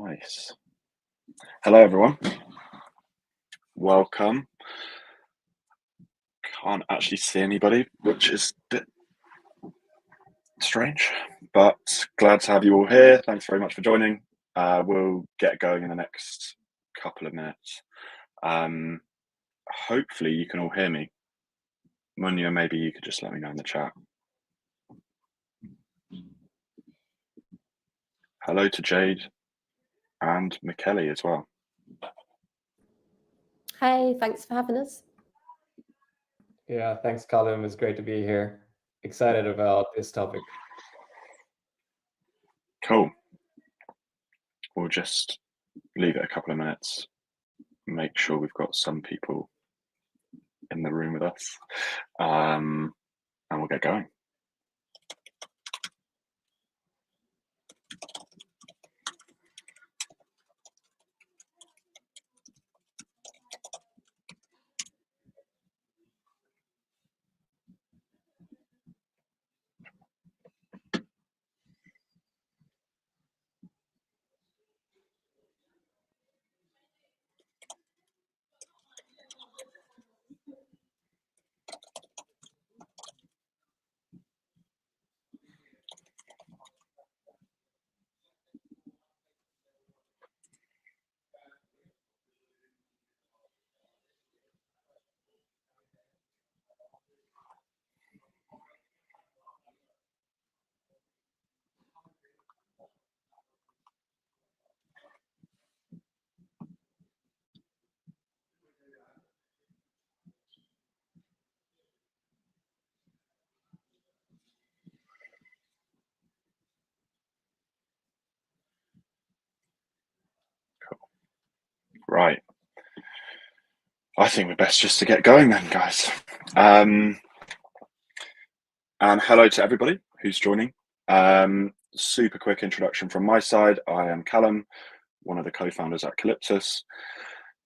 Nice. Hello, everyone. Welcome. Can't actually see anybody, which is a bit strange, but glad to have you all here. Thanks very much for joining. We'll get going in the next couple of minutes. Hopefully you can all hear me. Munya, maybe you could just let me know in the chat. Hello to Jade and Michele as well. Hi, thanks for having us. Yeah, thanks, Callum. It's great to be here. Excited about this topic. Cool. We'll just leave it a couple of minutes, make sure we've got some people in the room with us, and we'll get going. Right. I think we're best just to get going then, guys. And hello to everybody who's joining. Super quick introduction from my side. I am Callum, one of the co-founders at Calyptus.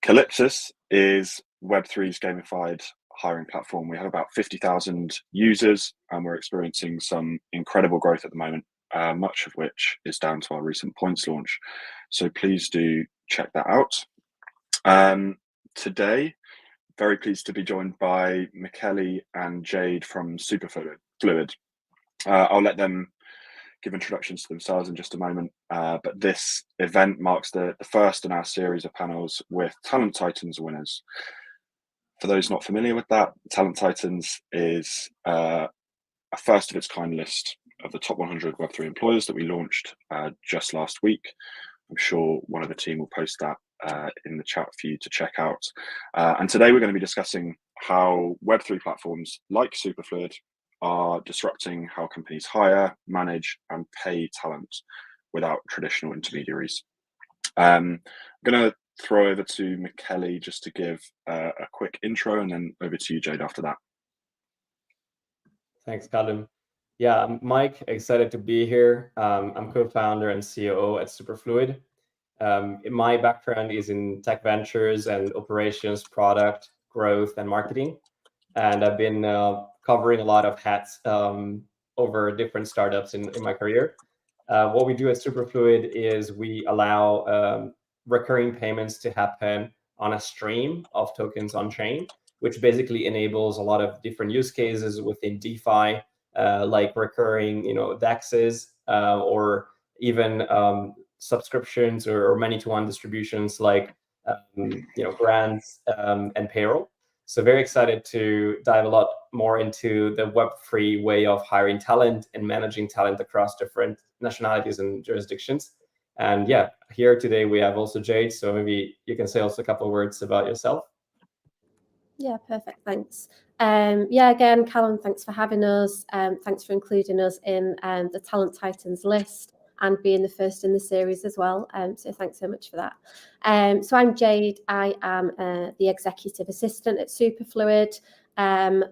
Calyptus is Web3's gamified hiring platform. We have about 50,000 users and we're experiencing some incredible growth at the moment, much of which is down to our recent points launch. So please do check that out. Today, very pleased to be joined by Michele and Jade from Superfluid. I'll let them give introductions to themselves in just a moment, but this event marks the first in our series of panels with Talent Titans winners. For those not familiar with that, Talent Titans is a first of its kind list of the top 100 Web3 employers that we launched just last week. I'm sure one of the team will post that in the chat for you to check out. And today we're going to be discussing how Web3 platforms like Superfluid are disrupting how companies hire, manage, and pay talent without traditional intermediaries. I'm going to throw over to Michele just to give a quick intro, and then over to you, Jade, after that. Thanks, Callum. Yeah, I'm Mike, excited to be here. I'm co-founder and COO at Superfluid. My background is in tech ventures and operations, product, growth, and marketing. And I've been covering a lot of hats over different startups in my career. What we do at Superfluid is we allow recurring payments to happen on a stream of tokens on chain, which basically enables a lot of different use cases within DeFi, like recurring, DEXs, or even subscriptions or many-to-one distributions like grants and payroll. So very excited to dive a lot more into the Web3 way of hiring talent and managing talent across different nationalities and jurisdictions. And yeah, here today we have also Jade. So maybe you can say also a couple of words about yourself. Yeah, perfect. Thanks. Again, Callum, thanks for having us. Thanks for including us in the Talent Titans list and being the first in the series as well. So thanks so much for that. So I'm Jade. I am the executive assistant at Superfluid,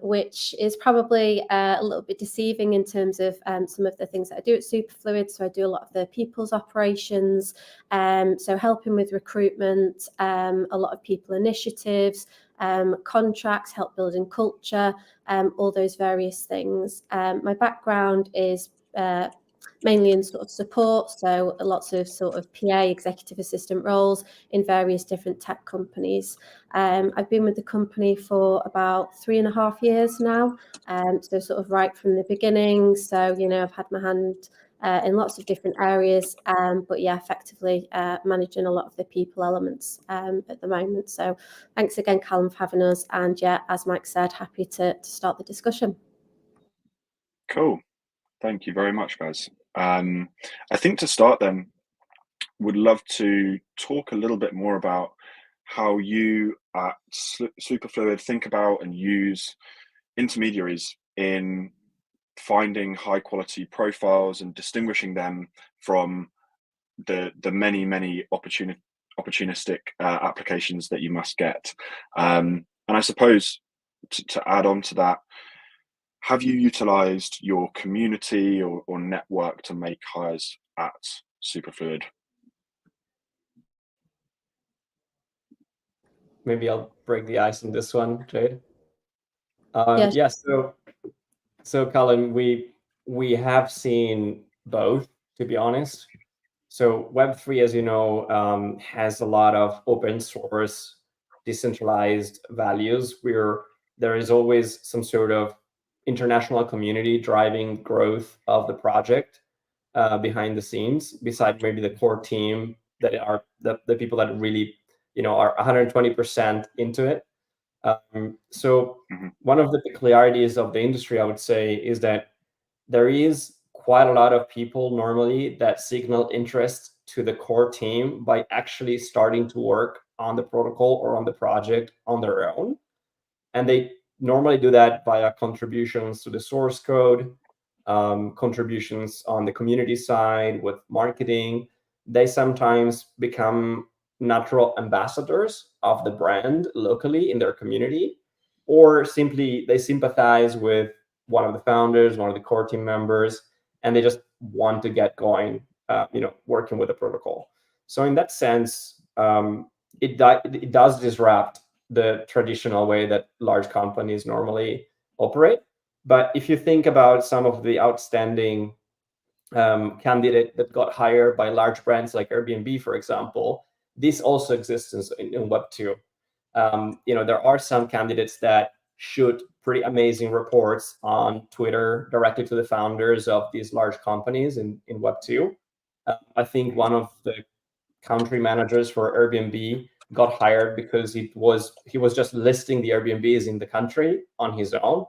which is probably a little bit deceiving in terms of some of the things that I do at Superfluid. So I do a lot of the people's operations, so helping with recruitment, a lot of people initiatives, contracts, help building culture, all those various things. My background is mainly in sort of support, so lots of sort of PA, executive assistant roles in various different tech companies. I've been with the company for about 3.5 years now, so sort of right from the beginning. So, you know, I've had my hand in lots of different areas, but yeah, effectively managing a lot of the people elements at the moment. So thanks again, Callum, for having us. And yeah, as Mike said, happy to start the discussion. Cool. Thank you very much, guys. I think to start then, would love to talk a little bit more about how you at Superfluid think about and use intermediaries in finding high quality profiles and distinguishing them from the many opportunistic applications that you must get. And I suppose to add on to that, have you utilized your community or network to make hires at Superfluid? Maybe I'll break the ice on this one, Jade. Yeah. Yeah. So Colin, we have seen both, to be honest. So Web3, as you know, has a lot of open source, decentralized values where there is always some sort of international community driving growth of the project behind the scenes, beside maybe the core team that are the people that really, you know, are 120% into it. So one of the peculiarities of the industry, I would say, is that there is quite a lot of people normally that signal interest to the core team by actually starting to work on the protocol or on the project on their own. And they normally do that via contributions to the source code, contributions on the community side with marketing. They sometimes become natural ambassadors of the brand locally in their community, or simply they sympathize with one of the founders, one of the core team members, and they just want to get going, working with the protocol. So in that sense, it does disrupt the traditional way that large companies normally operate. But if you think about some of the outstanding candidate that got hired by large brands like Airbnb, for example, this also exists in Web 2. There are some candidates that shoot pretty amazing reports on Twitter directly to the founders of these large companies in Web 2. I think one of the country managers for Airbnb got hired because he was just listing the Airbnbs in the country on his own,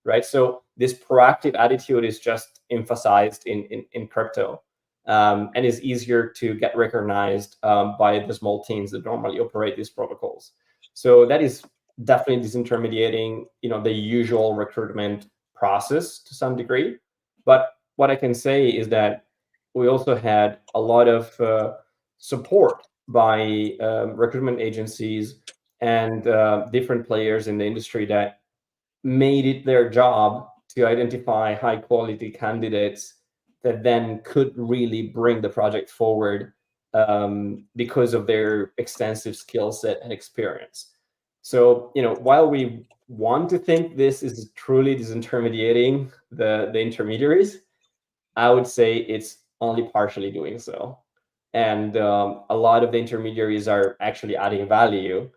right? So this proactive attitude is just emphasized in crypto, and is easier to get recognized by the small teams that normally operate these protocols. So that is definitely disintermediating, the usual recruitment process to some degree. But what I can say is that we also had a lot of support by recruitment agencies and different players in the industry that made it their job to identify high quality candidates that then could really bring the project forward because of their extensive skill set and experience. So, while we want to think this is truly disintermediating the intermediaries, I would say it's only partially doing so. And a lot of the intermediaries are actually adding value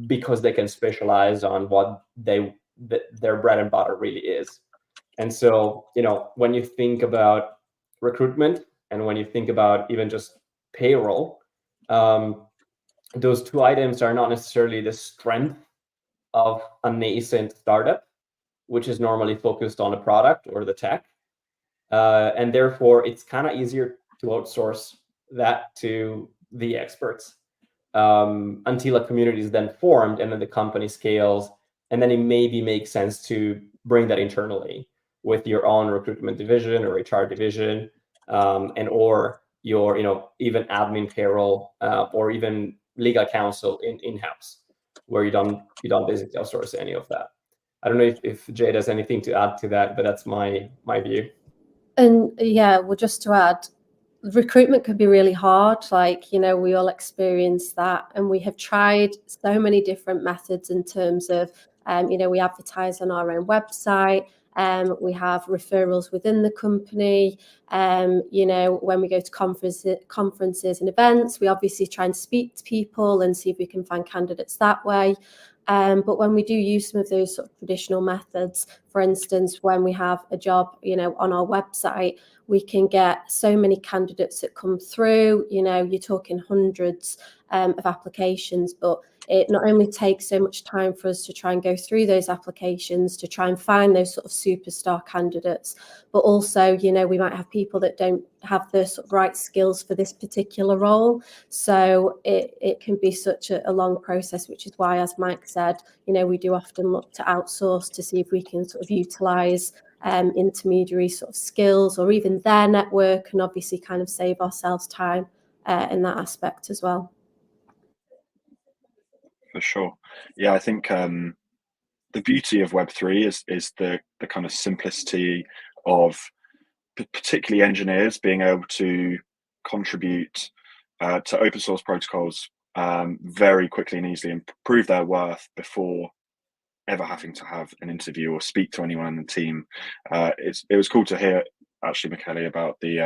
because they can specialize on what their bread and butter really is. And so, when you think about recruitment and when you think about even just payroll, those two items are not necessarily the strength of a nascent startup, which is normally focused on the product or the tech. And therefore, it's kind of easier to outsource that to the experts until a community is then formed and then the company scales. And then it maybe makes sense to bring that internally with your own recruitment division or HR division, and or your, even admin, payroll, or even legal counsel in-house, where you don't basically outsource any of that. I don't know if Jade has anything to add to that, but that's my view. And yeah, well, just to add, recruitment can be really hard. Like, we all experience that, and we have tried so many different methods in terms of, we advertise on our own website. We have referrals within the company. You know, when we go to conferences and events, we obviously try and speak to people and see if we can find candidates that way. But when we do use some of those sort of traditional methods, for instance, when we have a job, you know, on our website, we can get so many candidates that come through. You know, you're talking hundreds of applications, but it not only takes so much time for us to try and go through those applications to try and find those sort of superstar candidates, but also, you know, we might have people that don't have the sort of right skills for this particular role. So it can be such a long process, which is why, as Mike said, you know, we do often look to outsource to see if we can sort of utilize intermediary sort of skills or even their network, and obviously kind of save ourselves time in that aspect as well. For sure. Yeah, I think the beauty of Web3 is the kind of simplicity of particularly engineers being able to contribute to open source protocols very quickly and easily and prove their worth before ever having to have an interview or speak to anyone in the team. It was cool to hear actually, Michele, about the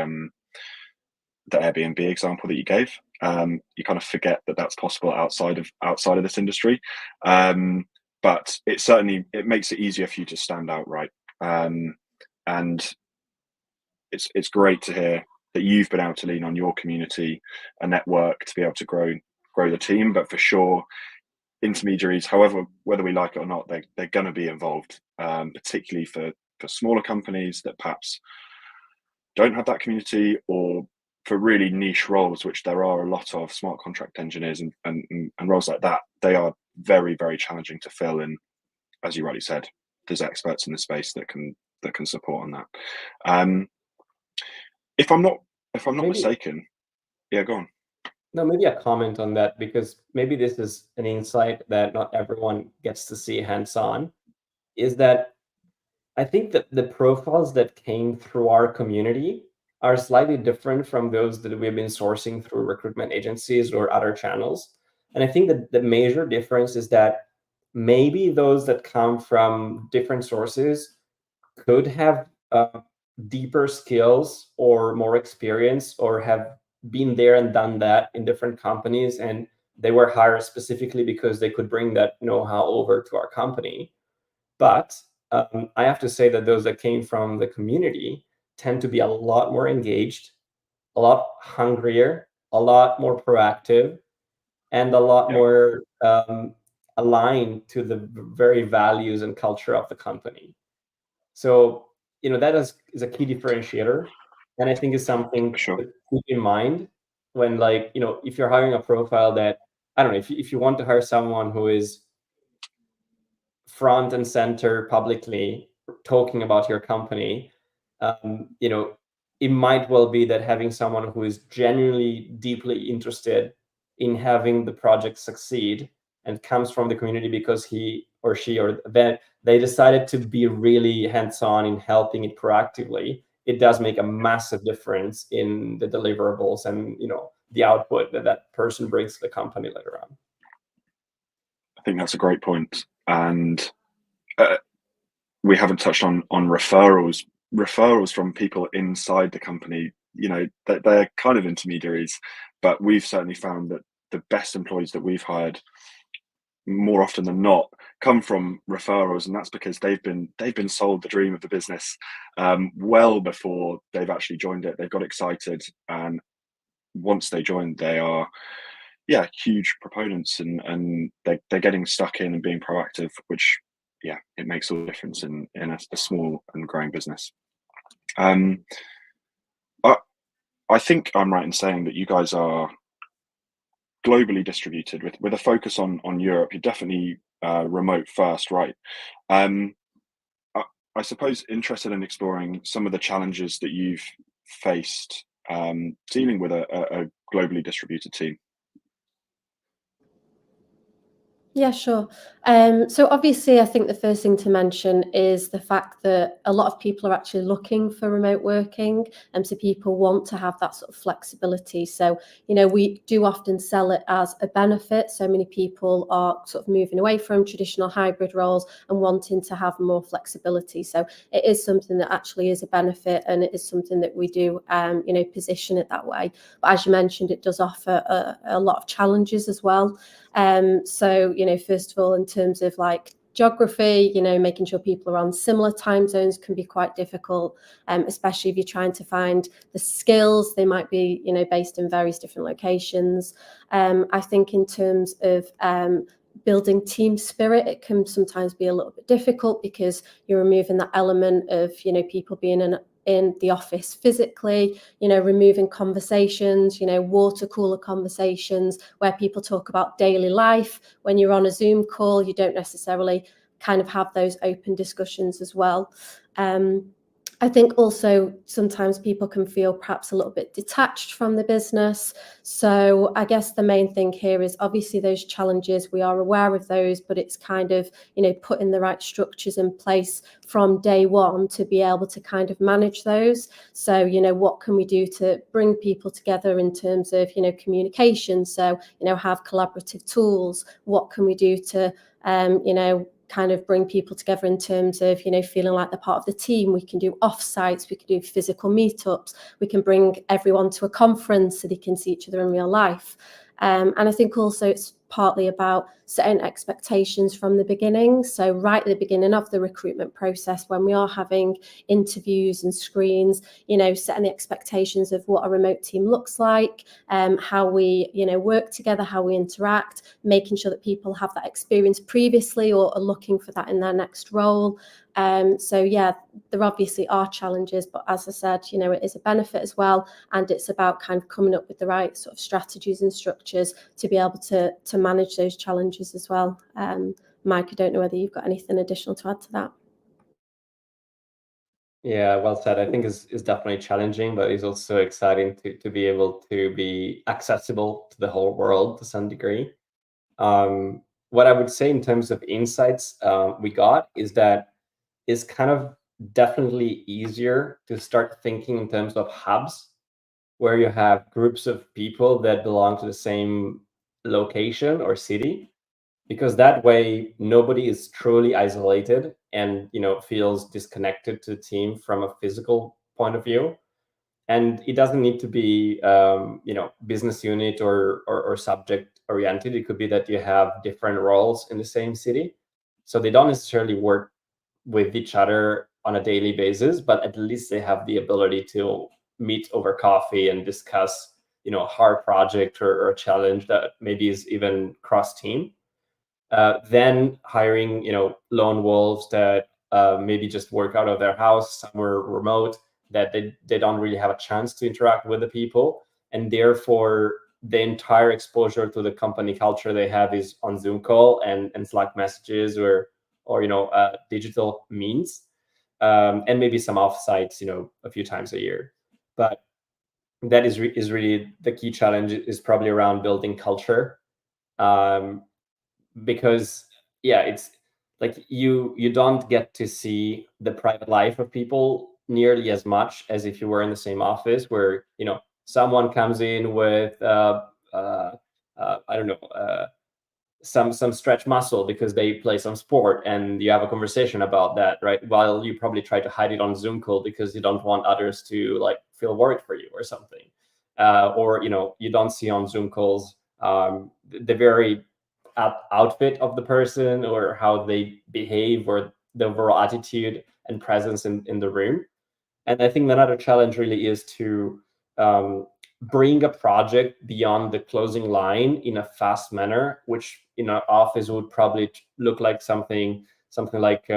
Airbnb example that you gave. You kind of forget that that's possible outside of this industry, but it makes it easier for you to stand out, right? And it's great to hear that you've been able to lean on your community, a network, to be able to grow the team. But for sure, intermediaries, however, whether we like it or not, they're going to be involved, particularly for smaller companies that perhaps don't have that community, or for really niche roles, which there are a lot of, smart contract engineers and roles like that. They are very, very challenging to fill, and as you rightly said, there's experts in the space that can support on that. If I'm not mistaken, yeah, go on. No, maybe a comment on that, because maybe this is an insight that not everyone gets to see hands-on, is that I think that the profiles that came through our community are slightly different from those that we've been sourcing through recruitment agencies or other channels. And I think that the major difference is that maybe those that come from different sources could have deeper skills or more experience, or have been there and done that in different companies, and they were hired specifically because they could bring that know-how over to our company. But I have to say that those that came from the community tend to be a lot more engaged, a lot hungrier, a lot more proactive, and a lot more aligned to the very values and culture of the company. So, that is a key differentiator, and I think is something Sure. to keep in mind when, if you're hiring a profile that, I don't know, if you want to hire someone who is front and center publicly talking about your company, it might well be that having someone who is genuinely deeply interested in having the project succeed and comes from the community because he or she or they decided to be really hands-on in helping it proactively, it does make a massive difference in the deliverables and the output that person brings to the company later on. I think that's a great point. And we haven't touched on referrals from people inside the company. They're kind of intermediaries, but we've certainly found that the best employees that we've hired, more often than not, come from referrals, and that's because they've been sold the dream of the business well before they've actually joined it. They've got excited, and once they joined, they are huge proponents, and they're getting stuck in and being proactive, which it makes all the difference in a small and growing business. I think I'm right in saying that you guys are globally distributed with a focus on Europe. You're definitely remote first, right? I suppose interested in exploring some of the challenges that you've faced dealing with a globally distributed team. Yeah, sure. So obviously, I think the first thing to mention is the fact that a lot of people are actually looking for remote working, and so people want to have that sort of flexibility. So, we do often sell it as a benefit. So many people are sort of moving away from traditional hybrid roles and wanting to have more flexibility. So it is something that actually is a benefit, and it is something that we do, position it that way. But as you mentioned, it does offer a lot of challenges as well. So, first of all, in terms of like geography, making sure people are on similar time zones can be quite difficult, especially if you're trying to find the skills. They might be, based in various different locations. I think in terms of building team spirit, it can sometimes be a little bit difficult because you're removing that element of, people being in the office physically, removing conversations, water cooler conversations where people talk about daily life. When you're on a Zoom call, you don't necessarily kind of have those open discussions as well. I think also sometimes people can feel perhaps a little bit detached from the business. So I guess the main thing here is obviously those challenges, we are aware of those, but it's kind of, putting the right structures in place from day one to be able to kind of manage those. So, what can we do to bring people together in terms of, communication? So, have collaborative tools. What can we do to, kind of bring people together in terms of, feeling like they're part of the team? We can do offsites, we can do physical meetups, we can bring everyone to a conference so they can see each other in real life. And I think also it's partly about setting expectations from the beginning. So right at the beginning of the recruitment process, when we are having interviews and screens, setting the expectations of what a remote team looks like, how we, work together, how we interact, making sure that people have that experience previously or are looking for that in their next role. So yeah, there obviously are challenges, but as I said, it is a benefit as well, and it's about kind of coming up with the right sort of strategies and structures to be able to manage those challenges as well. Mike, I don't know whether you've got anything additional to add to that. Yeah, well said. I think is definitely challenging, but it's also exciting to be able to be accessible to the whole world to some degree. What I would say in terms of insights we got is that it's kind of definitely easier to start thinking in terms of hubs where you have groups of people that belong to the same location or city, because that way nobody is truly isolated and feels disconnected to the team from a physical point of view. And it doesn't need to be business unit or subject oriented. It could be that you have different roles in the same city, so they don't necessarily work with each other on a daily basis, but at least they have the ability to meet over coffee and discuss a hard project or a challenge that maybe is even cross team. Then hiring lone wolves that maybe just work out of their house somewhere remote, that they don't really have a chance to interact with the people, and therefore the entire exposure to the company culture they have is on Zoom call and Slack messages or digital means, and maybe some offsites a few times a year. But that is really the key challenge, is probably around building culture. Because yeah, it's like you don't get to see the private life of people nearly as much as if you were in the same office, where someone comes in with I don't know, some stretch muscle because they play some sport, and you have a conversation about that, right? While you probably try to hide it on Zoom call because you don't want others to like feel worried for you or something. Or you don't see on Zoom calls the very outfit of the person or how they behave or the overall attitude and presence in the room. And I think another challenge really is to bring a project beyond the closing line in a fast manner, which in our office would probably look like something like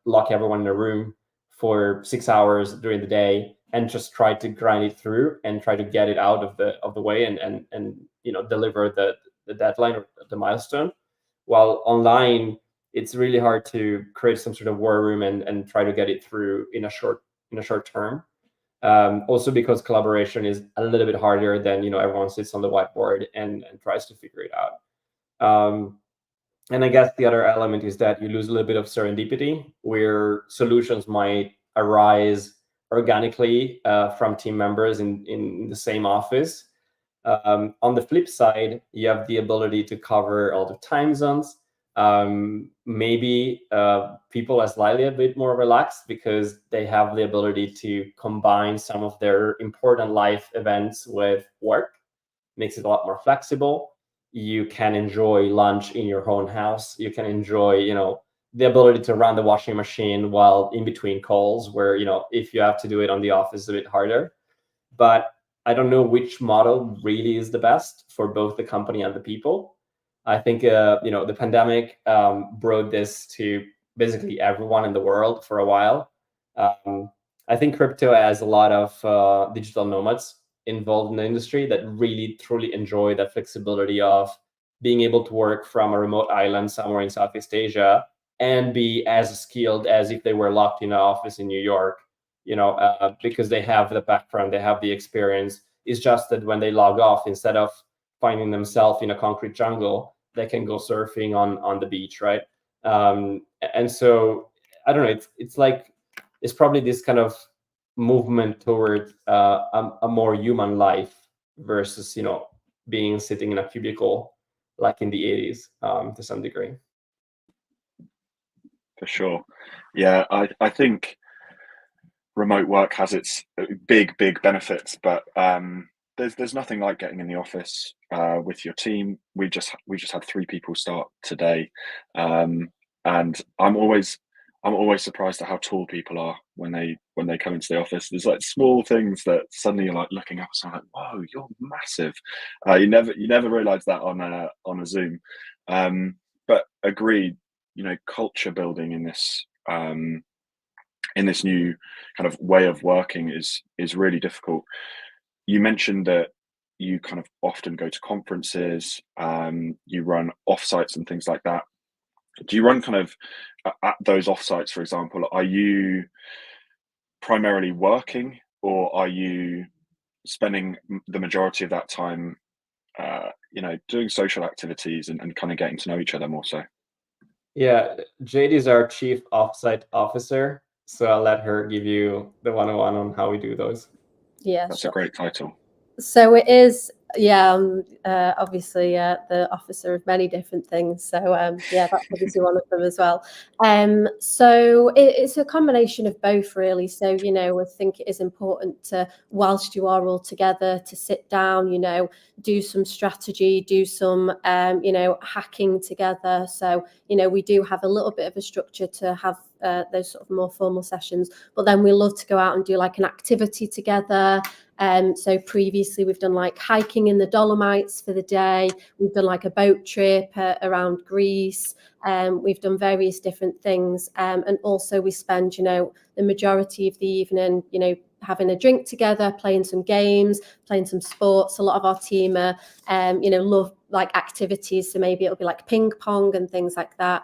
lock everyone in a room for 6 hours during the day and just try to grind it through and try to get it out of the way and deliver the deadline or the milestone. While online, it's really hard to create some sort of war room and try to get it through in a short term. Also because collaboration is a little bit harder than everyone sits on the whiteboard and tries to figure it out. And I guess the other element is that you lose a little bit of serendipity, where solutions might arise organically from team members in the same office. On the flip side, you have the ability to cover all the time zones. Maybe people are slightly a bit more relaxed because they have the ability to combine some of their important life events with work. Makes it a lot more flexible. You can enjoy lunch in your own house. You can enjoy, the ability to run the washing machine while in between calls, where, if you have to do it on the office, it's a bit harder. But I don't know which model really is the best for both the company and the people. I think, the pandemic brought this to basically everyone in the world for a while. I think crypto has a lot of digital nomads involved in the industry that really truly enjoy that flexibility of being able to work from a remote island somewhere in Southeast Asia and be as skilled as if they were locked in an office in New York, because they have the background, they have the experience. It's just that when they log off, instead of finding themselves in a concrete jungle, they can go surfing on the beach, right? And so I don't know. It's probably this kind of movement towards a more human life versus being sitting in a cubicle like in the 80s to some degree. For sure. Yeah, I think remote work has its big benefits, but there's nothing like getting in the office with your team. We just had 3 people start today, and I'm always surprised at how tall people are when they come into the office. There's like small things that suddenly you're like looking up and like, whoa, you're massive. You never realize that on a Zoom. But agreed, culture building in this new kind of way of working is really difficult. You mentioned that you kind of often go to conferences, you run offsites and things like that. Do you run kind of at those offsites, for example, are you primarily working, or are you spending the majority of that time, doing social activities and kind of getting to know each other more so? Yeah, Jade is our chief offsite officer, so I'll let her give you the 101 on how we do those. Yeah, That's sure. a great title. So it is, obviously the officer of many different things. So that's obviously one of them as well. So it's a combination of both, really. So I think it is important to, whilst you are all together, to sit down, do some strategy, do some hacking together. So we do have a little bit of a structure to have those sort of more formal sessions, but then we love to go out and do like an activity together. So previously we've done like hiking in the Dolomites for the day. We've done like a boat trip around Greece. We've done various different things. And also we spend, the majority of the evening, having a drink together, playing some games, playing some sports. A lot of our team are, love like activities. So maybe it'll be like ping pong and things like that.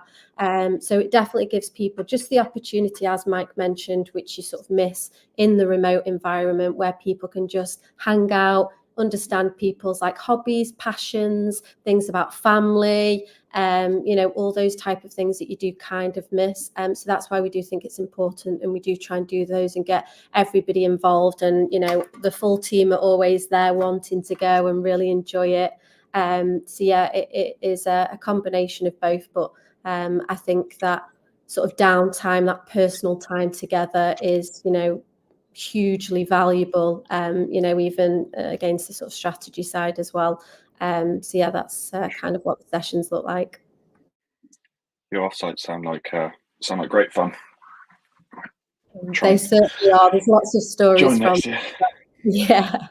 So it definitely gives people just the opportunity, as Mike mentioned, which you sort of miss in the remote environment, where people can just hang out, understand people's like hobbies, passions, things about family, all those type of things that you do kind of miss. So that's why we do think it's important, and we do try and do those and get everybody involved. And the full team are always there wanting to go and really enjoy it. So yeah, it is a combination of both, but I think that sort of downtime, that personal time together is, hugely valuable, even against the sort of strategy side as well. So yeah, that's kind of what the sessions look like. Your offsites sound like great fun. They certainly are. There's lots of stories Join from next year. Yeah.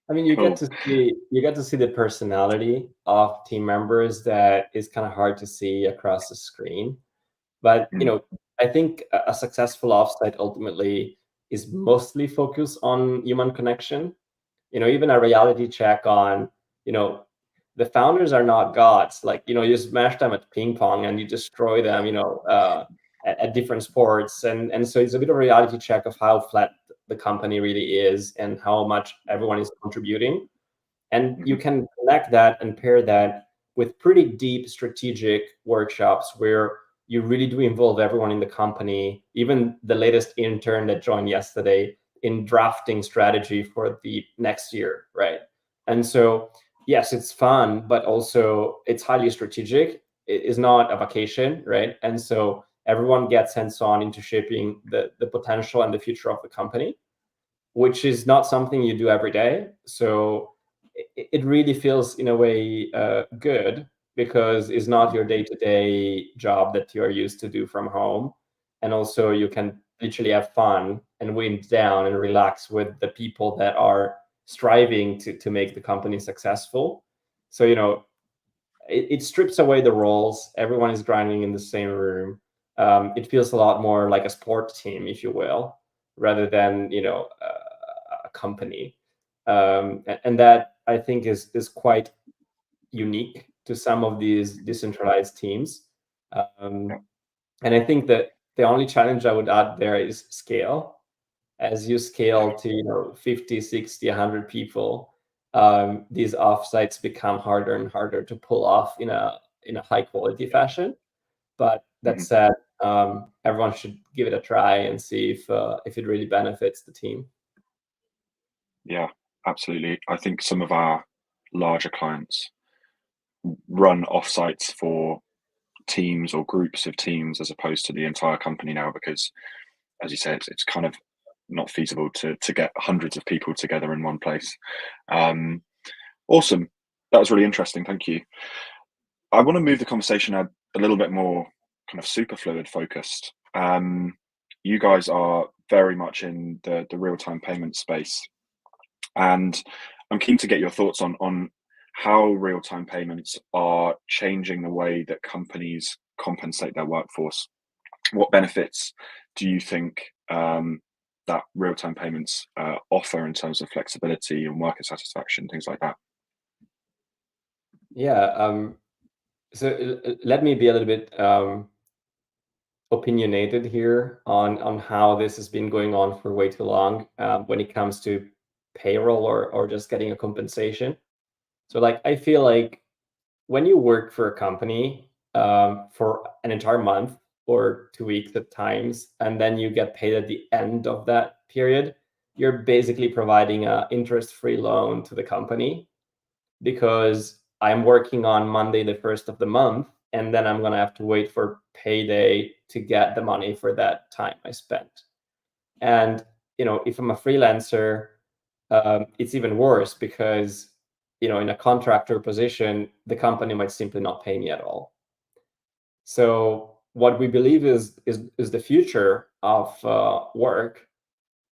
I mean, you Cool. get to see the personality of team members that is kind of hard to see across the screen. But I think a successful offsite ultimately is mostly focused on human connection. Even a reality check on, the founders are not gods. Like, you smash them at ping pong and you destroy them, at different sports. And so it's a bit of a reality check of how flat the company really is and how much everyone is contributing. And you can connect that and pair that with pretty deep strategic workshops where you really do involve everyone in the company, even the latest intern that joined yesterday, in drafting strategy for the next year, right? And so, yes, it's fun, but also it's highly strategic. It is not a vacation, right? And so everyone gets hands-on into shaping the potential and the future of the company, which is not something you do every day. So it really feels, in a way, good, because it's not your day-to-day job that you're used to do from home. And also you can literally have fun and wind down and relax with the people that are striving to make the company successful. So, it strips away the roles. Everyone is grinding in the same room. It feels a lot more like a sport team, if you will, rather than a company. And that, I think, is quite unique to some of these decentralized teams. And I think that the only challenge I would add there is scale. As you scale to 50, 60, 100 people, these offsites become harder and harder to pull off in a high quality fashion. But that said, everyone should give it a try and see if it really benefits the team. Yeah, absolutely. I think some of our larger clients run offsites for teams or groups of teams as opposed to the entire company now, because, as you say, it's kind of not feasible to get hundreds of people together in one place. Awesome. That was really interesting. Thank you. I want to move the conversation a little bit more kind of Superfluid focused. You guys are very much in the real-time payment space, and I'm keen to get your thoughts on how real-time payments are changing the way that companies compensate their workforce. What benefits do you think that real-time payments offer in terms of flexibility and worker satisfaction, things like that? Yeah. So let me be a little bit opinionated here on how this has been going on for way too long when it comes to payroll or just getting a compensation. So I feel like when you work for a company for an entire month or 2 weeks at times, and then you get paid at the end of that period, you're basically providing an interest-free loan to the company, because I'm working on Monday, the 1st of the month, and then I'm going to have to wait for payday to get the money for that time I spent. And, if I'm a freelancer, it's even worse, because, in a contractor position, the company might simply not pay me at all. So what we believe is the future of work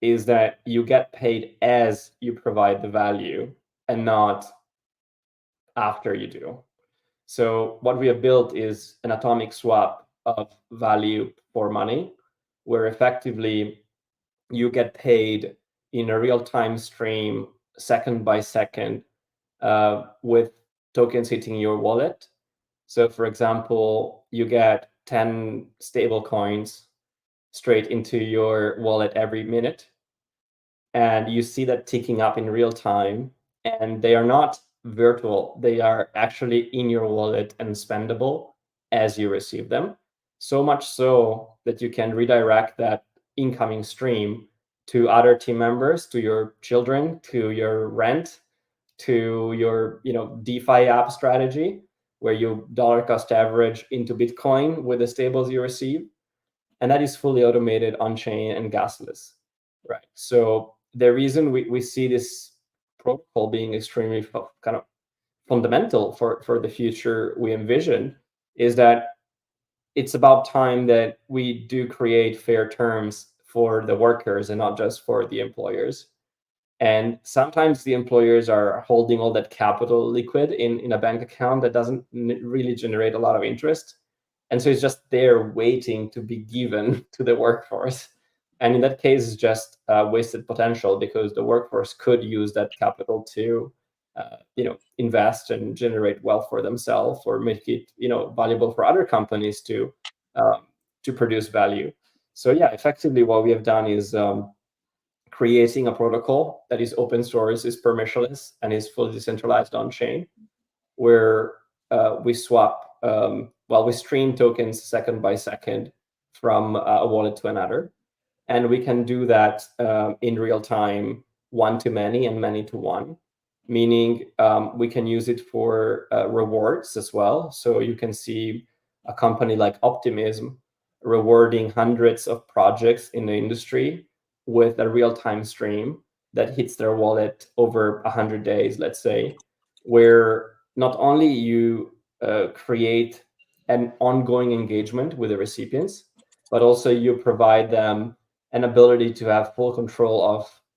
is that you get paid as you provide the value and not after you do. So what we have built is an atomic swap of value for money, where effectively you get paid in a real-time stream, second by second, with tokens hitting your wallet. So for example, you get 10 stable coins straight into your wallet every minute, and you see that ticking up in real time, and they are not virtual, they are actually in your wallet and spendable as you receive them. So much so that you can redirect that incoming stream to other team members, to your children, to your rent, to your DeFi app strategy, where you dollar cost average into Bitcoin with the stables you receive. And that is fully automated, on-chain, and gasless, right? So the reason we see this protocol being extremely kind of fundamental for the future we envision is that it's about time that we do create fair terms for the workers and not just for the employers. And sometimes the employers are holding all that capital liquid in a bank account that doesn't really generate a lot of interest. And so it's just there waiting to be given to the workforce. And in that case, it's just wasted potential, because the workforce could use that capital to invest and generate wealth for themselves, or make it valuable for other companies to produce value. So yeah, effectively what we have done is creating a protocol that is open source, is permissionless, and is fully decentralized on chain, where we swap, we stream tokens second by second from a wallet to another. And we can do that in real time, one to many and many to one, meaning we can use it for rewards as well. So you can see a company like Optimism rewarding hundreds of projects in the industry with a real-time stream that hits their wallet over 100 days, let's say, where not only you create an ongoing engagement with the recipients, but also you provide them an ability to have full control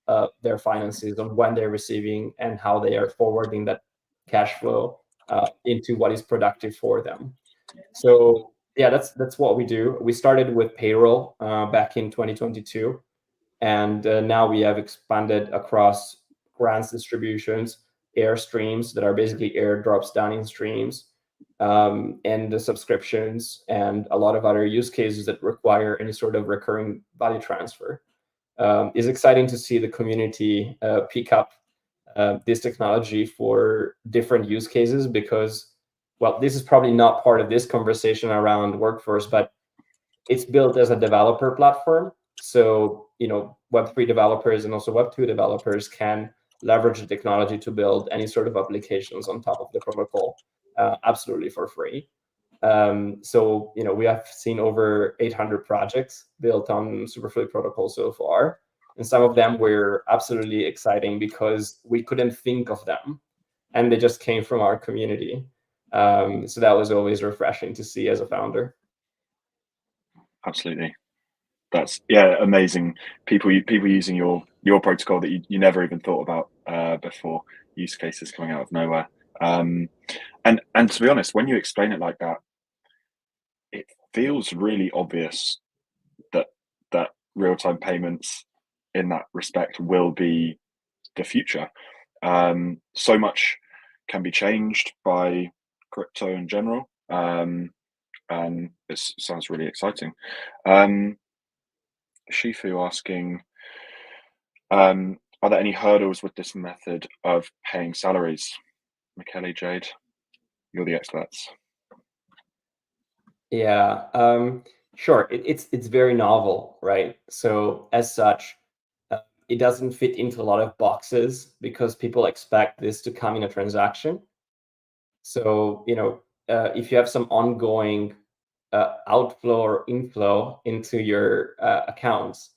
of their finances, on when they're receiving and how they are forwarding that cash flow into what is productive for them. So yeah, that's what we do. We started with payroll back in 2022, and now we have expanded across grants distributions, Airstreams that are basically airdrops down in streams, and the subscriptions, and a lot of other use cases that require any sort of recurring value transfer. It's exciting to see the community pick up this technology for different use cases, because, well, this is probably not part of this conversation around workforce, but it's built as a developer platform. So, Web3 developers and also Web2 developers can leverage the technology to build any sort of applications on top of the protocol absolutely for free. So, we have seen over 800 projects built on Superfluid protocol so far. And some of them were absolutely exciting because we couldn't think of them, and they just came from our community. So that was always refreshing to see as a founder. Absolutely. That's amazing. People using your protocol that you never even thought about before, use cases coming out of nowhere. And to be honest, when you explain it like that, it feels really obvious that real-time payments in that respect will be the future. So much can be changed by crypto in general, and this sounds really exciting. Shifu asking, are there any hurdles with this method of paying salaries? Michele, Jade, you're the experts. Yeah, sure. It's very novel, right? So as such, it doesn't fit into a lot of boxes because people expect this to come in a transaction. So, if you have some ongoing outflow or inflow into your accounts,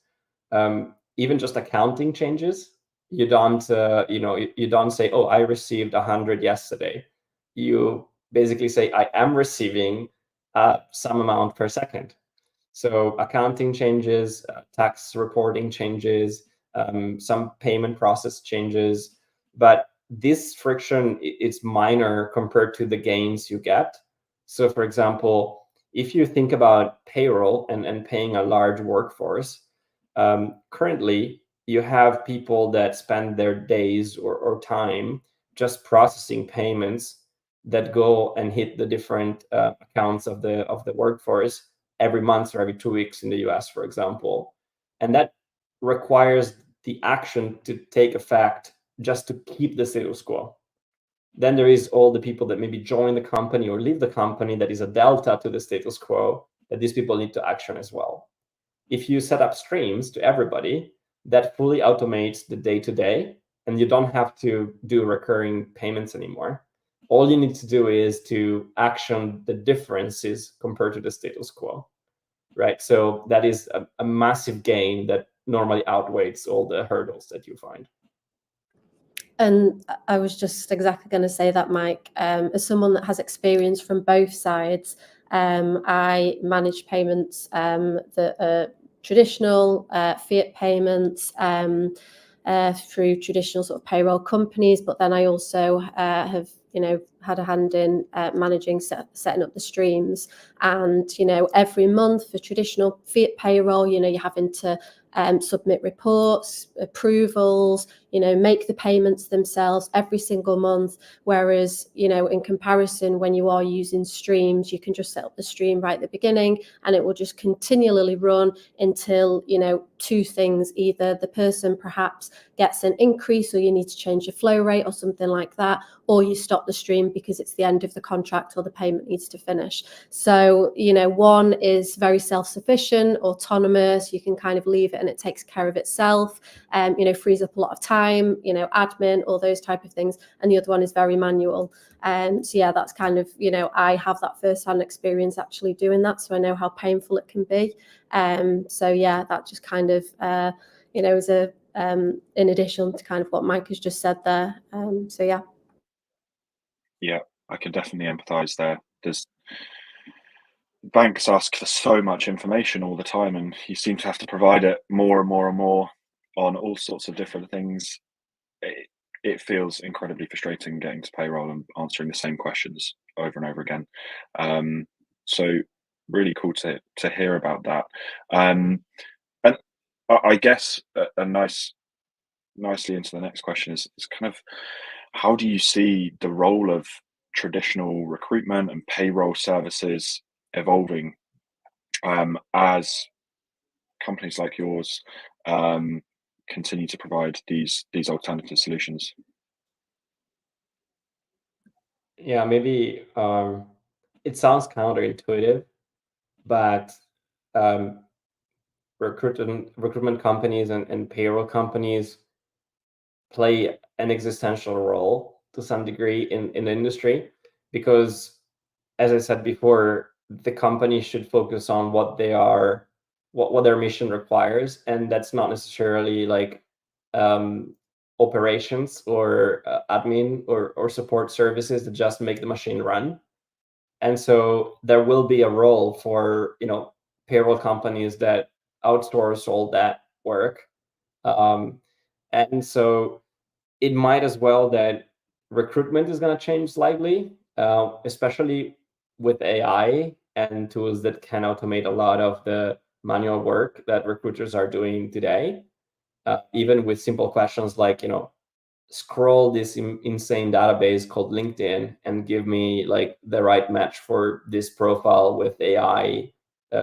even just accounting changes, you don't say, oh, I received 100 yesterday. You basically say, I am receiving some amount per second. So accounting changes, tax reporting changes, some payment process changes, but this friction is minor compared to the gains you get. So for example, if you think about payroll and paying a large workforce, currently you have people that spend their days or time just processing payments that go and hit the different accounts of the workforce every month or every 2 weeks in the US, for example. And that requires the action to take effect just to keep the status quo. Then there is all the people that maybe join the company or leave the company that is a delta to the status quo that these people need to action as well. If you set up streams to everybody, that fully automates the day-to-day, and you don't have to do recurring payments anymore. All you need to do is to action the differences compared to the status quo, right? So that is a massive gain that normally outweighs all the hurdles that you find. And I was just exactly going to say that, Mike. As someone that has experience from both sides, I manage payments that are traditional fiat payments through traditional sort of payroll companies, but then I also have had a hand in managing setting up the streams. And every month for traditional fiat payroll, you're having to submit reports, approvals, make the payments themselves every single month. Whereas, in comparison, when you are using streams, you can just set up the stream right at the beginning and it will just continually run until, two things: either the person perhaps gets an increase or you need to change your flow rate or something like that, or you stop the stream because it's the end of the contract or the payment needs to finish. So, one is very self-sufficient, autonomous, you can kind of leave it and it takes care of itself, frees up a lot of time, admin, all those type of things. And the other one is very manual. So yeah, that's kind of, I have that first-hand experience actually doing that, so I know how painful it can be. So yeah, that just kind of, is a, in addition to kind of what Mike has just said there. So yeah. Yeah, I can definitely empathize there. Banks ask for so much information all the time, and you seem to have to provide it more and more and more on all sorts of different things. It feels incredibly frustrating getting to payroll and answering the same questions over and over again. So really cool to hear about that. And I guess a nicely into the next question is kind of, how do you see the role of traditional recruitment and payroll services evolving as companies like yours continue to provide these alternative solutions? Yeah, maybe it sounds counterintuitive, but recruitment companies and payroll companies play an existential role to some degree in the industry, because, as I said before, the company should focus on what they are, what their mission requires, and that's not necessarily like operations or admin or support services that just make the machine run. And so there will be a role for payroll companies that outsource all that work, and so it might as well that recruitment is going to change slightly, especially with AI and tools that can automate a lot of the manual work that recruiters are doing today. Even with simple questions like, scroll this insane database called LinkedIn and give me like the right match for this profile with AI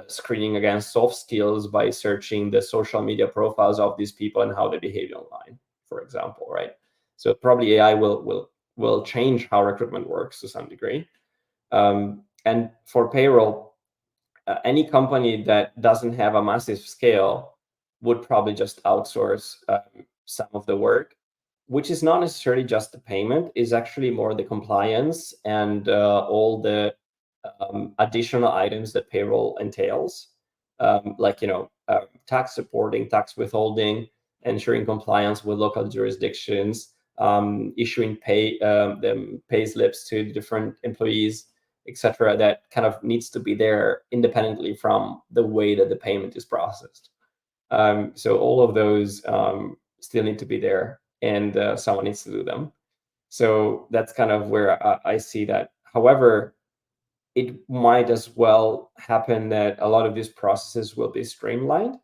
screening against soft skills by searching the social media profiles of these people and how they behave online, for example, right? So probably AI will change how recruitment works to some degree. And for payroll, any company that doesn't have a massive scale would probably just outsource some of the work, which is not necessarily just the payment, is actually more the compliance and all the additional items that payroll entails, like tax reporting, tax withholding, ensuring compliance with local jurisdictions, issuing pay slips to different employees, etc. That kind of needs to be there independently from the way that the payment is processed. So all of those still need to be there, and someone needs to do them. So that's kind of where I see that. However, it might as well happen that a lot of these processes will be streamlined.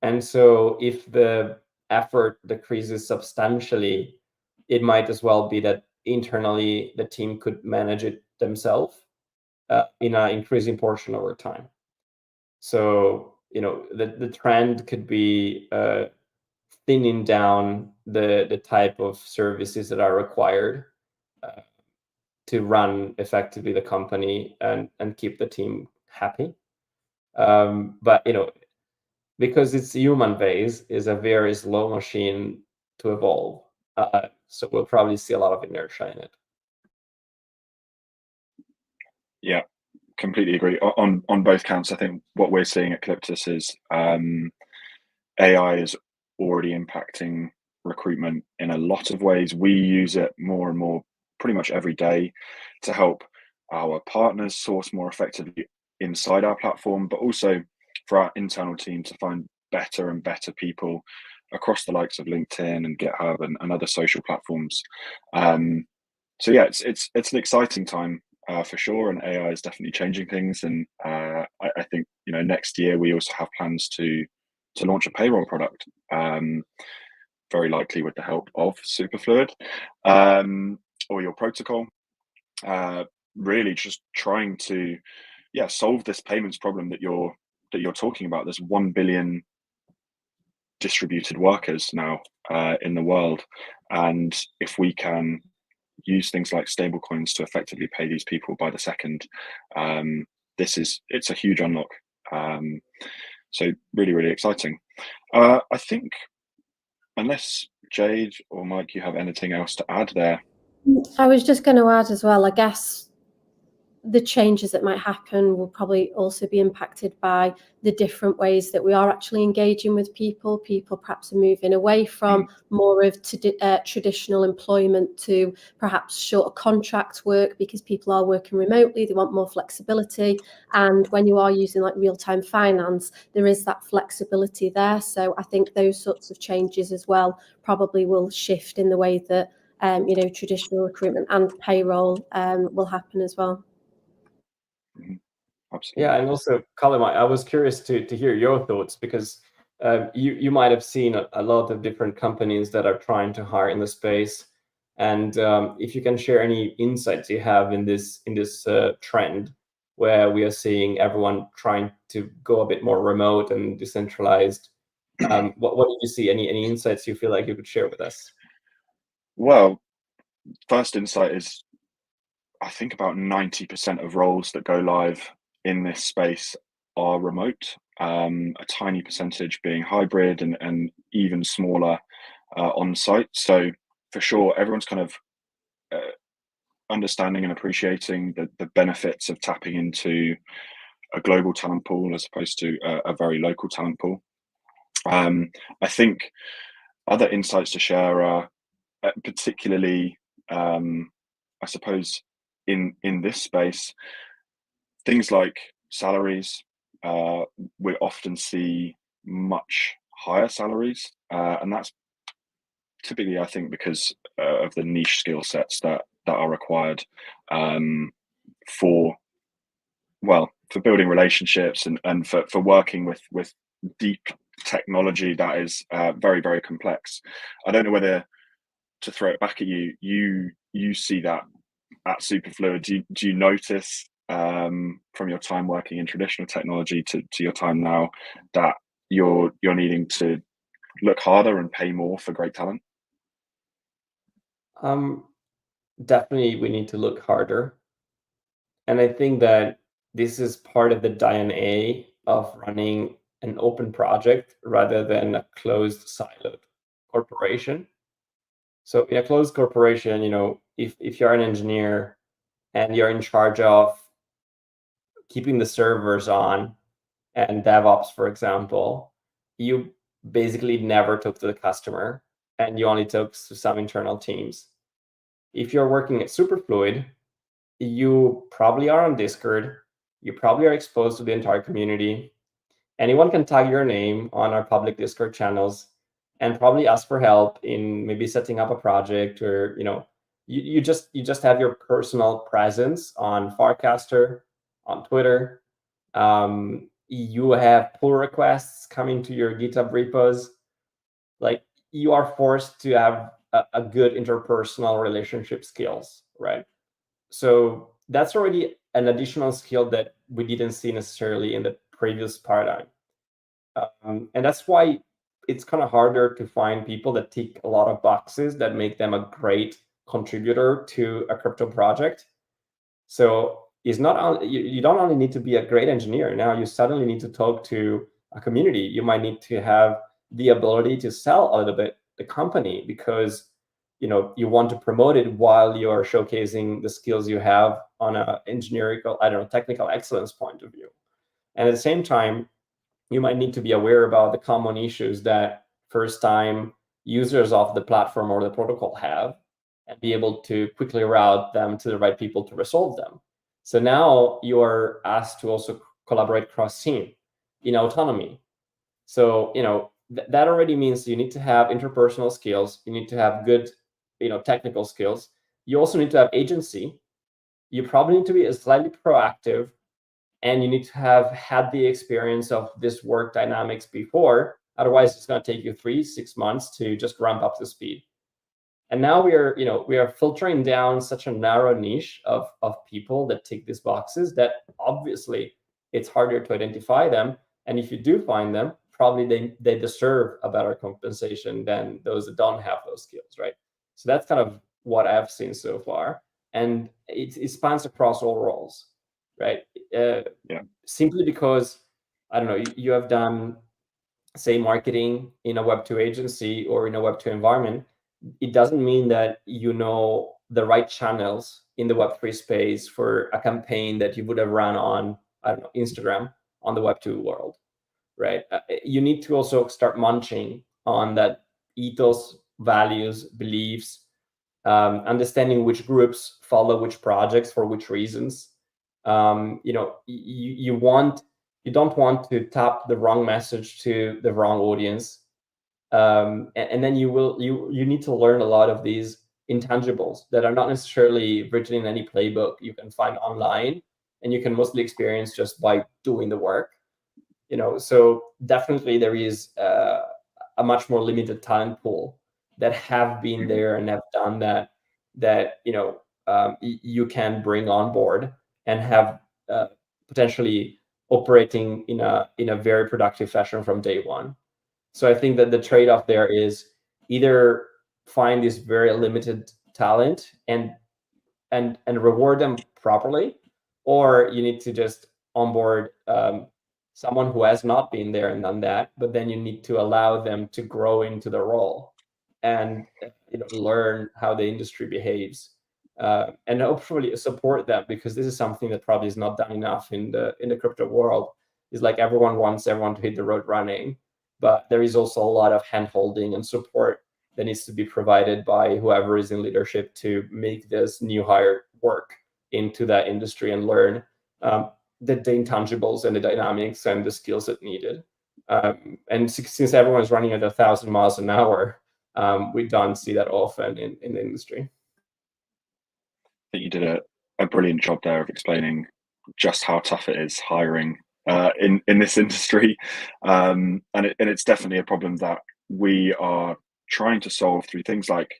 And so if the effort decreases substantially, it might as well be that internally the team could manage it themselves in an increasing portion over time. So, the trend could be thinning down the type of services that are required to run effectively the company and keep the team happy. But because it's human-based, is a very slow machine to evolve. So we'll probably see a lot of inertia in it. Yeah, completely agree. On both counts, I think what we're seeing at Calyptus is AI is already impacting recruitment in a lot of ways. We use it more and more pretty much every day to help our partners source more effectively inside our platform, but also for our internal team to find better and better people across the likes of LinkedIn and GitHub and other social platforms. So yeah, it's an exciting time for sure, and AI is definitely changing things. And I think next year we also have plans to launch a payroll product, very likely with the help of Superfluid, or your protocol. Really just trying to solve this payments problem that you're talking about. There's 1 billion distributed workers now in the world, and if we can use things like stablecoins to effectively pay these people by the second, it's a huge unlock. So really exciting. I think, unless Jade or Mike, you have anything else to add there? I was just going to add as well, I guess the changes that might happen will probably also be impacted by the different ways that we are actually engaging with people. People perhaps are moving away from more of traditional employment to perhaps shorter contract work, because people are working remotely, they want more flexibility. And when you are using like real-time finance, there is that flexibility there. So I think those sorts of changes as well probably will shift in the way that traditional recruitment and payroll will happen as well. Absolutely. Yeah, and also, Colin, I was curious to hear your thoughts, because you might have seen a lot of different companies that are trying to hire in the space, and if you can share any insights you have in this trend where we are seeing everyone trying to go a bit more remote and decentralized. What did you see? Any insights you feel like you could share with us? Well, first insight is, I think about 90% of roles that go live in this space are remote, a tiny percentage being hybrid, and even smaller on-site. So for sure, everyone's kind of understanding and appreciating the benefits of tapping into a global talent pool as opposed to a very local talent pool. I think other insights to share are particularly, I suppose, in this space, things like salaries. We often see much higher salaries, and that's typically, I think, because of the niche skill sets that are required for building relationships, and for working with deep technology that is very complex. I don't know whether to throw it back at you. You see that at Superfluid. Do you notice from your time working in traditional technology to your time now that you're needing to look harder and pay more for great talent? Definitely, we need to look harder, and I think that this is part of the DNA of running an open project rather than a closed, siloed corporation. So in a closed corporation, if you're an engineer and you're in charge of keeping the servers on and DevOps, for example, you basically never talk to the customer, and you only talk to some internal teams. If you're working at Superfluid, you probably are on Discord, you probably are exposed to the entire community. Anyone can tag your name on our public Discord channels and probably ask for help in maybe setting up a project, or you just have your personal presence on Farcaster, on Twitter. You have pull requests coming to your GitHub repos. Like, you are forced to have a good interpersonal relationship skills, right? So that's already an additional skill that we didn't see necessarily in the previous paradigm. And that's why it's kind of harder to find people that tick a lot of boxes that make them a great contributor to a crypto project. So it's not you don't only need to be a great engineer. Now you suddenly need to talk to a community. You might need to have the ability to sell a little bit the company, because you want to promote it while you are showcasing the skills you have on a technical excellence point of view. And at the same time, you might need to be aware about the common issues that first-time users of the platform or the protocol have, and be able to quickly route them to the right people to resolve them. So now you are asked to also collaborate cross-team in autonomy. So that already means you need to have interpersonal skills. You need to have good technical skills. You also need to have agency. You probably need to be slightly proactive, and you need to have had the experience of this work dynamics before, Otherwise, it's going to take you 3-6 months to just ramp up to speed. And now we are filtering down such a narrow niche of people that tick these boxes that obviously it's harder to identify them. And if you do find them, probably they deserve a better compensation than those that don't have those skills, right? So that's kind of what I've seen so far. And it spans across all roles, right? Simply because, I don't know, you have done, say, marketing in a Web2 agency or in a Web2 environment, it doesn't mean that you know the right channels in the Web3 space for a campaign that you would have run on, I don't know, Instagram on the Web2 world, right? You need to also start munching on that ethos, values, beliefs, understanding which groups follow which projects for which reasons. You don't want to tap the wrong message to the wrong audience. And then you need to learn a lot of these intangibles that are not necessarily written in any playbook you can find online, and you can mostly experience just by doing the work. So definitely there is a much more limited talent pool that have been there and have done that you can bring on board and have potentially operating in a very productive fashion from day one. So I think that the trade-off there is either find this very limited talent and reward them properly, or you need to just onboard someone who has not been there and done that, but then you need to allow them to grow into the role and learn how the industry behaves, and hopefully support them, because this is something that probably is not done enough in the crypto world. Is like everyone wants everyone to hit the road running, but there is also a lot of hand-holding and support that needs to be provided by whoever is in leadership to make this new hire work into that industry and learn the intangibles and the dynamics and the skills that needed. And since everyone is running at 1,000 miles an hour, we don't see that often in the industry. I think you did a brilliant job there of explaining just how tough it is hiring in this industry, and it's definitely a problem that we are trying to solve through things like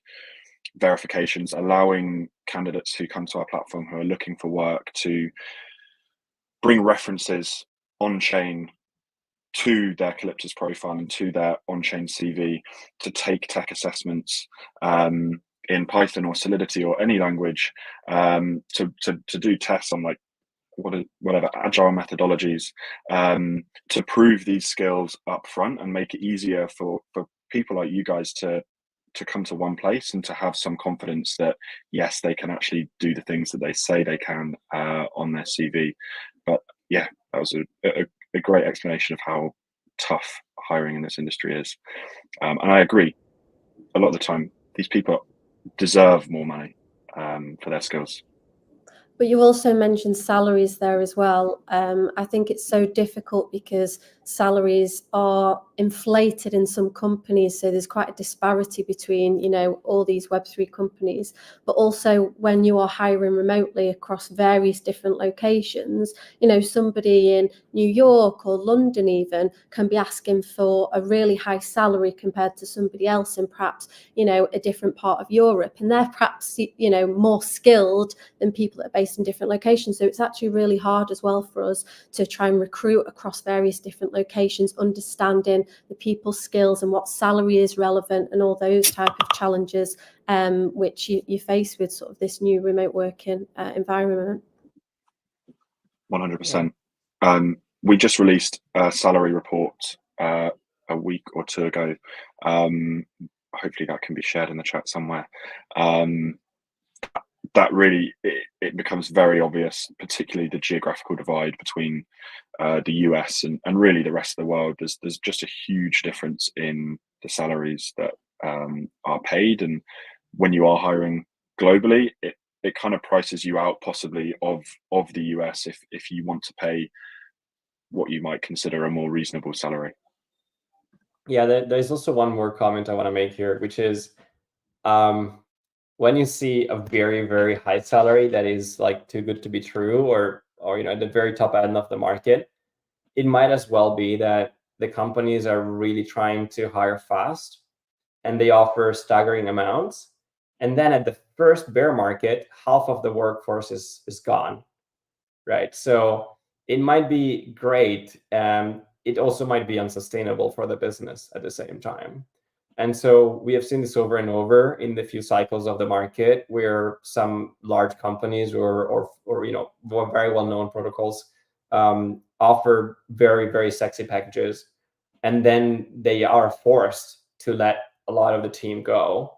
verifications, allowing candidates who come to our platform who are looking for work to bring references on chain to their Calyptus profile and to their on-chain CV to take tech assessments in Python or Solidity or any language, to do tests on like whatever agile methodologies, to prove these skills up front and make it easier for people like you guys to come to one place and to have some confidence that yes, they can actually do the things that they say they can on their CV. But yeah, that was a great explanation of how tough hiring in this industry is, and I agree. A lot of the time, these people deserve more money for their skills. But you also mentioned salaries there as well. I think it's so difficult because salaries are inflated in some companies. So there's quite a disparity between, all these Web3 companies. But also when you are hiring remotely across various different locations, somebody in New York or London even can be asking for a really high salary compared to somebody else in perhaps, a different part of Europe. And they're perhaps, more skilled than people that are based in different locations. So it's actually really hard as well for us to try and recruit across various different locations, understanding the people's skills and what salary is relevant and all those type of challenges which you face with sort of this new remote working environment. 100%. We just released a salary report a week or two ago. Hopefully that can be shared in the chat somewhere. That really, it becomes very obvious, particularly the geographical divide between the US and really the rest of the world. There's just a huge difference in the salaries that are paid, and when you are hiring globally, it kind of prices you out possibly of the US if you want to pay what you might consider a more reasonable salary. Yeah, there's also one more comment I want to make here, which is when you see a very, very high salary that is like too good to be true, or at the very top end of the market, it might as well be that the companies are really trying to hire fast, and they offer staggering amounts. And then at the first bear market, half of the workforce is gone, right? So it might be great. It also might be unsustainable for the business at the same time. And so we have seen this over and over in the few cycles of the market where some large companies or very well-known protocols offer very, very sexy packages, and then they are forced to let a lot of the team go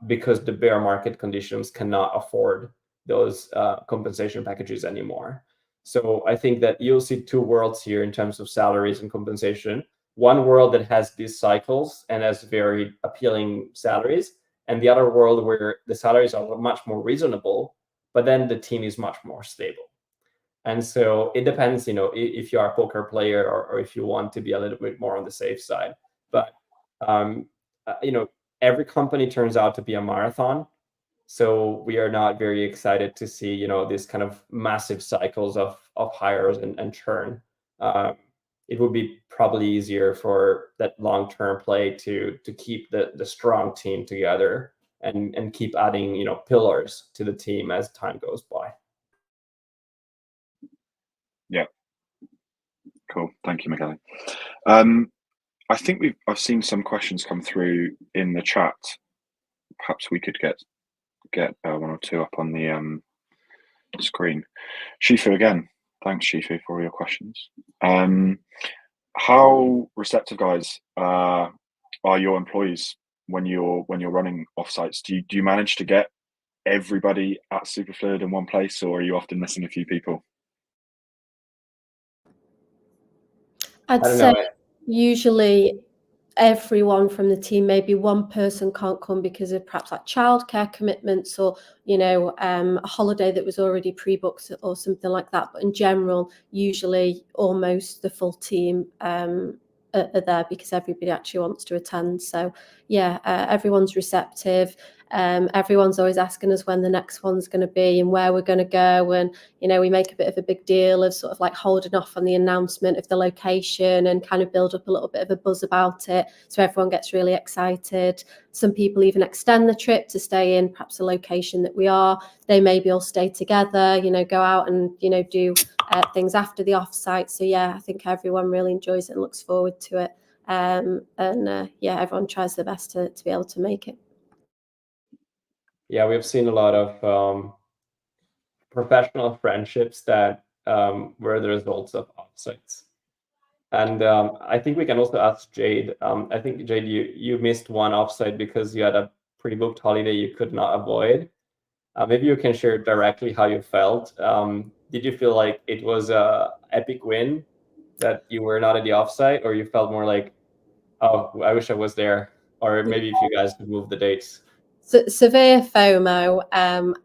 because the bear market conditions cannot afford those compensation packages anymore. So I think that you'll see two worlds here in terms of salaries and compensation. One world that has these cycles and has very appealing salaries, and the other world where the salaries are much more reasonable, but then the team is much more stable. And so it depends, if you are a poker player or if you want to be a little bit more on the safe side. But every company turns out to be a marathon. So we are not very excited to see, these kind of massive cycles of hires and churn. It would be probably easier for that long-term play to keep the strong team together and keep adding, pillars to the team as time goes by. Yeah. Cool. Thank you, Michele. I think I've seen some questions come through in the chat. Perhaps we could get one or two up on the screen. Shifu again. Thanks, Shifu, for all your questions. How receptive, guys, are your employees when you're running offsites? Do you manage to get everybody at Superfluid in one place, or are you often missing a few people? I'd say usually everyone from the team, maybe one person can't come because of perhaps like childcare commitments or a holiday that was already pre-booked or something like that. But in general, usually almost the full team are there because everybody actually wants to attend. So yeah, everyone's receptive. Everyone's always asking us when the next one's going to be and where we're going to go, and we make a bit of a big deal of sort of like holding off on the announcement of the location and kind of build up a little bit of a buzz about it, so everyone gets really excited. Some people even extend the trip to stay in perhaps a location that we are. They maybe all stay together, go out and do things after the offsite. So yeah, I think everyone really enjoys it and looks forward to it. Yeah, everyone tries their best to be able to make it. Yeah, we've seen a lot of professional friendships that were the results of offsites. And I think we can also ask Jade. I think, Jade, you missed one offsite because you had a pre-booked holiday you could not avoid. Maybe you can share directly how you felt. Did you feel like it was an epic win that you were not at the offsite, or you felt more like, oh, I wish I was there? Or maybe if you guys could move the dates. Severe FOMO.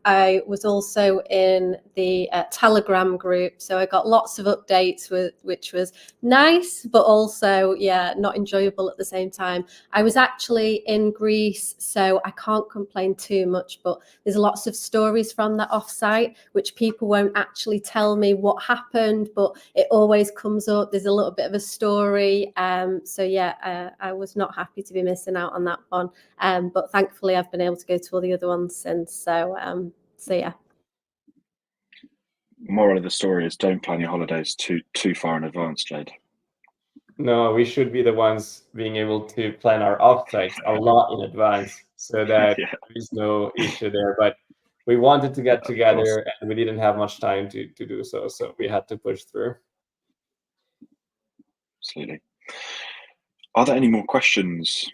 I was also in the Telegram group, so I got lots of updates, which was nice, but also, yeah, not enjoyable at the same time. I was actually in Greece, so I can't complain too much, but there's lots of stories from that offsite, which people won't actually tell me what happened, but it always comes up. There's a little bit of a story. So yeah, I was not happy to be missing out on that one. But thankfully I've been able to go to all the other ones since. So yeah. Moral of the story is don't plan your holidays too far in advance, Jade. No, we should be the ones being able to plan our offsites a lot in advance so that Yeah. there is no issue there. But we wanted to get together and we didn't have much time to do so. So we had to push through. Absolutely. Are there any more questions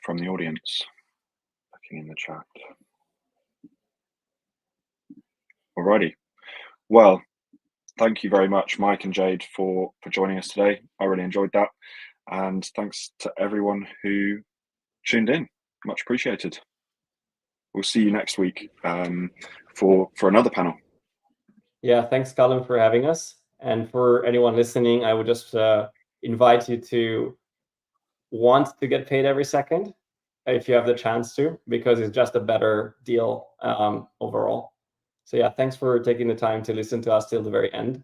from the audience? Looking in the chat. Alrighty. Well, thank you very much, Mike and Jade, for joining us today. I really enjoyed that. And thanks to everyone who tuned in. Much appreciated. We'll see you next week for another panel. Yeah, thanks, Callum, for having us. And for anyone listening, I would just invite you to want to get paid every second if you have the chance to, because it's just a better deal overall. So yeah, thanks for taking the time to listen to us till the very end.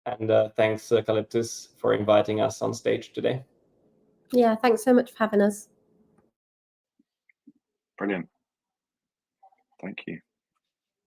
And thanks, Calyptus, for inviting us on stage today. Yeah, thanks so much for having us. Brilliant. Thank you.